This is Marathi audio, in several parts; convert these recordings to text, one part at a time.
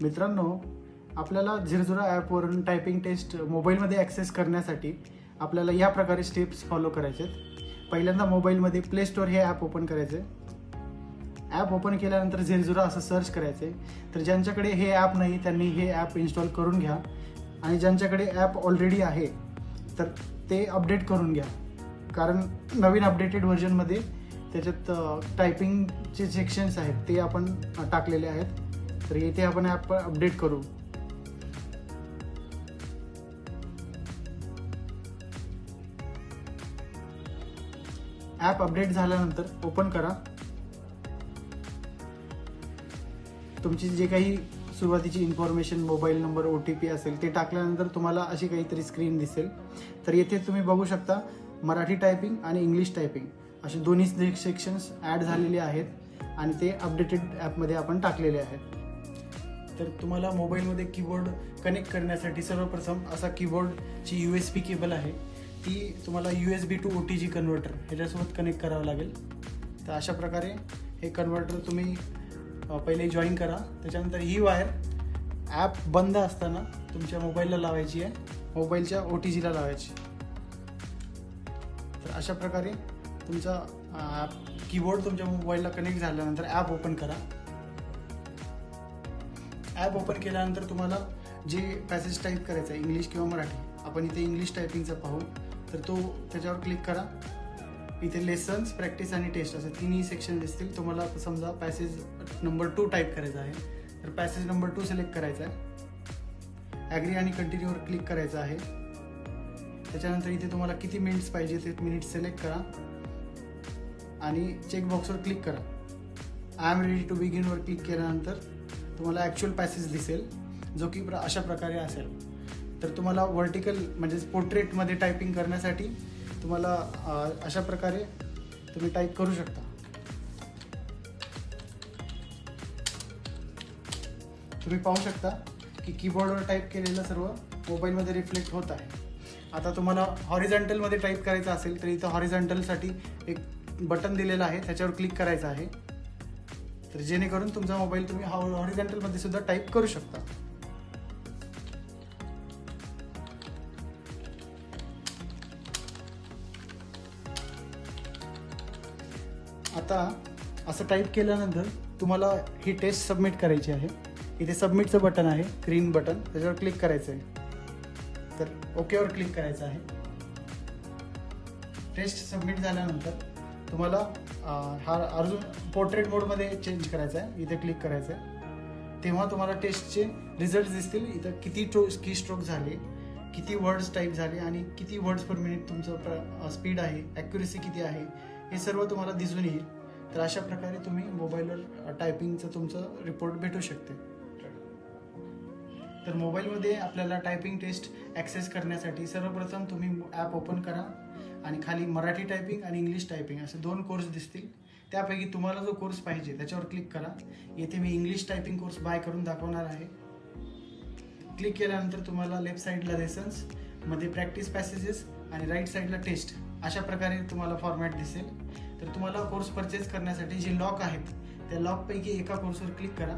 मित्रांनो, आपल्याला झिरझिरा ॲपवरून टायपिंग टेस्ट मोबाईलमध्ये ॲक्सेस करण्यासाठी आपल्याला या प्रकारे स्टेप्स फॉलो करायचे आहेत. पहिल्यांदा मोबाईलमध्ये प्ले स्टोअर हे ॲप ओपन करायचे. ॲप ओपन केल्यानंतर झिरझिरा असं सर्च करायचे. तर ज्यांच्याकडे हे ॲप नाही त्यांनी हे ॲप इन्स्टॉल करून घ्या आणि ज्यांच्याकडे ॲप ऑलरेडी आहे तर ते अपडेट करून घ्या, कारण नवीन अपडेटेड व्हर्जनमध्ये त्याच्यात टायपिंगचे सेक्शन्स आहेत ते आपण टाकलेले आहेत. तर इथे आपण ॲप अपडेट करू. ॲप अपडेट झाल्यानंतर ओपन करा. तुमची जे काही सुरुवातीची इन्फॉर्मेशन, मोबाईल नंबर, OTP असेल ते टाकल्यानंतर तुम्हाला अशी काहीतरी स्क्रीन दिसेल. तर येथे तुम्ही बघू शकता मराठी टायपिंग आणि इंग्लिश टायपिंग असे दोन्ही सेक्शन्स ॲड झालेले आहेत आणि ते अपडेटेड ॲपमध्ये आपण टाकलेले आहेत. तर तुम्हाला मोबाईलमध्ये कीबोर्ड कनेक्ट करण्यासाठी सर्वप्रथम असा कीबोर्डची USB केबल आहे, ती तुम्हाला USB to OTG कन्व्हर्टर ह्याच्यासोबत कनेक्ट करावं लागेल. तर अशा प्रकारे हे कन्व्हर्टर तुम्ही पहिले जॉईन करा. त्याच्यानंतर ही वायर ॲप बंद असताना तुमच्या मोबाईलला लावायची आहे, मोबाईलच्या OTGला लावायची. तर अशा प्रकारे तुमचा कीबोर्ड तुमच्या मोबाईलला कनेक्ट झाल्यानंतर ॲप ओपन करा. ॲप ओपन केल्यानंतर तुम्हाला जे पॅसेज टाईप करायचं आहे, इंग्लिश किंवा मराठी, आपण इथे इंग्लिश टायपिंगचा पाहू. तर तो त्याच्यावर क्लिक करा. इथे लेसन्स, प्रॅक्टिस आणि टेस्ट असं तिन्ही सेक्शन दिसतील. तुम्हाला समजा पॅसेज नंबर 2 टाईप करायचा आहे, तर पॅसेज नंबर 2 सिलेक्ट करायचा आहे. ॲग्री आणि कंटिन्यूवर क्लिक करायचं आहे. त्याच्यानंतर इथे तुम्हाला किती मिनिट्स पाहिजे ते मिनिट्स सिलेक्ट करा आणि चेकबॉक्सवर क्लिक करा. आय एम रेडी टू बिगिनवर क्लिक केल्यानंतर तुम्हाला ॲक्च्युअल पॅसेज दिसेल, जो की अशा प्रकारे असेल. तर तुम्हाला व्हर्टिकल म्हणजे पोर्ट्रेटमध्ये टायपिंग करण्यासाठी तुम्हाला अशा प्रकारे तुम्ही टाईप करू शकता. तुम्ही पाहू शकता की कीबोर्डवर टाईप केलेलं सर्व मोबाईलमध्ये रिफ्लेक्ट होत आहे. आता तुम्हाला हॉरिझॉन्टलमध्ये टाईप करायचं असेल तर इथं हॉरिझॉन्टलसाठी एक बटन दिलेलं आहे, त्याच्यावर क्लिक करायचं आहे. तर जेणेकरून तुमचा मोबाईल तुम्ही हॉरिझॉन्टलमध्ये सुद्धा टाईप करू शकता. आता असं टाईप केल्यानंतर तुम्हाला ही टेस्ट सबमिट करायची आहे. इथे सबमिटचं बटन आहे, ग्रीन बटन, त्याच्यावर क्लिक करायचं आहे. तर ओकेवर क्लिक करायचं आहे. टेस्ट सबमिट झाल्यानंतर तुम्हाला हा अजून पोर्ट्रेट मोडमध्ये चेंज करायचा आहे. इथे क्लिक करायचं आहे. तेव्हा तुम्हाला टेस्टचे रिझल्ट दिसतील. इथं किती की स्ट्रोक झाले, किती वर्ड्स टाईप झाले आणि किती वर्ड्स पर मिनिट तुमचं स्पीड आहे, ॲक्युरेसी किती आहे, हे सर्व तुम्हाला दिसून येईल. तर अशा प्रकारे तुम्ही मोबाईलवर टायपिंगचं तुमचं रिपोर्ट भेटू शकते. तर मोबाईलमध्ये आपल्याला टायपिंग टेस्ट ॲक्सेस करण्यासाठी सर्वप्रथम तुम्ही ॲप ओपन करा आणि खाली मराठी टायपिंग आणि इंग्लिश टायपिंग असे 2 कोर्स दिसतील. त्यापैकी तुम्हाला जो कोर्स पाहिजे त्याच्यावर क्लिक करा. येथे मी इंग्लिश टायपिंग कोर्स बाय करून दाखवणार आहे. क्लिक केल्यानंतर तुम्हाला लेफ्ट साईडला लेसन्स, मध्ये प्रॅक्टिस पॅसेजेस आणि राईट साईडला टेस्ट अशा प्रकारे तुम्हाला फॉर्मॅट दिसेल. तर तुम्हाला कोर्स परचेस करण्यासाठी जे लॉक आहेत त्या लॉकपैकी एका कोर्सवर क्लिक करा.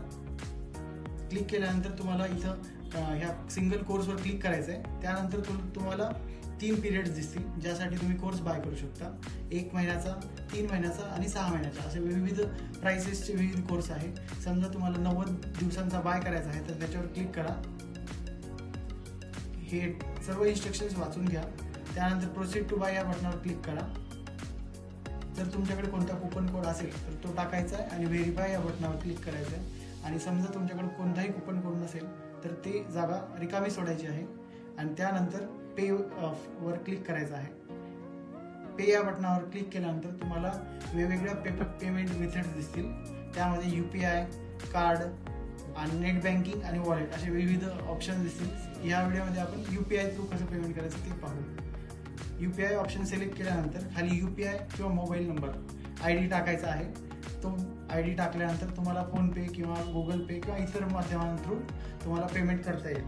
क्लिक केल्यानंतर तुम्हाला इथं ह्या सिंगल कोर्सवर क्लिक करायचं आहे. त्यानंतर तुम्हाला 3 पिरियड्स दिसतील ज्यासाठी तुम्ही कोर्स बाय करू शकता. 1 महिन्याचा, 3 महिन्याचा आणि 6 महिन्याचा असे विविध प्राइसेसचे विविध कोर्स आहे. समजा तुम्हाला 90 दिवसांचा बाय करायचा आहे तर त्याच्यावर क्लिक करा. हे सर्व इन्स्ट्रक्शन्स वाचून घ्या. त्यानंतर प्रोसीड टू बाय या बटनावर क्लिक करा. जर तुमच्याकडे कोणता कुपन कोड असेल तर तो टाकायचा आहे आणि व्हेरीफाय या बटनावर क्लिक करायचं आहे. आणि समजा तुमच्याकडे कोणताही कुपन कोड नसेल तर ते जागा रिकामी सोडायची आहे आणि त्यानंतर पे वर क्लिक करायचं आहे. पे या बटनावर क्लिक केल्यानंतर तुम्हाला वेगवेगळ्या पेमेंट मेथड्स दिसतील. त्यामध्ये UPI, कार्ड आणि नेट बँकिंग आणि वॉलेट असे विविध ऑप्शन दिसतील. या व्हिडिओमध्ये आपण UPI थ्रू कसं पेमेंट करायचं ते पाहू. UPI ऑप्शन सिलेक्ट केल्यानंतर खाली UPI किंवा मोबाईल नंबर ID टाकायचा आहे. तो ID टाकल्यानंतर तुम्हाला फोनपे किंवा गुगल पे किंवा इतर माध्यमांथ्रू तुम्हाला पेमेंट करता येईल.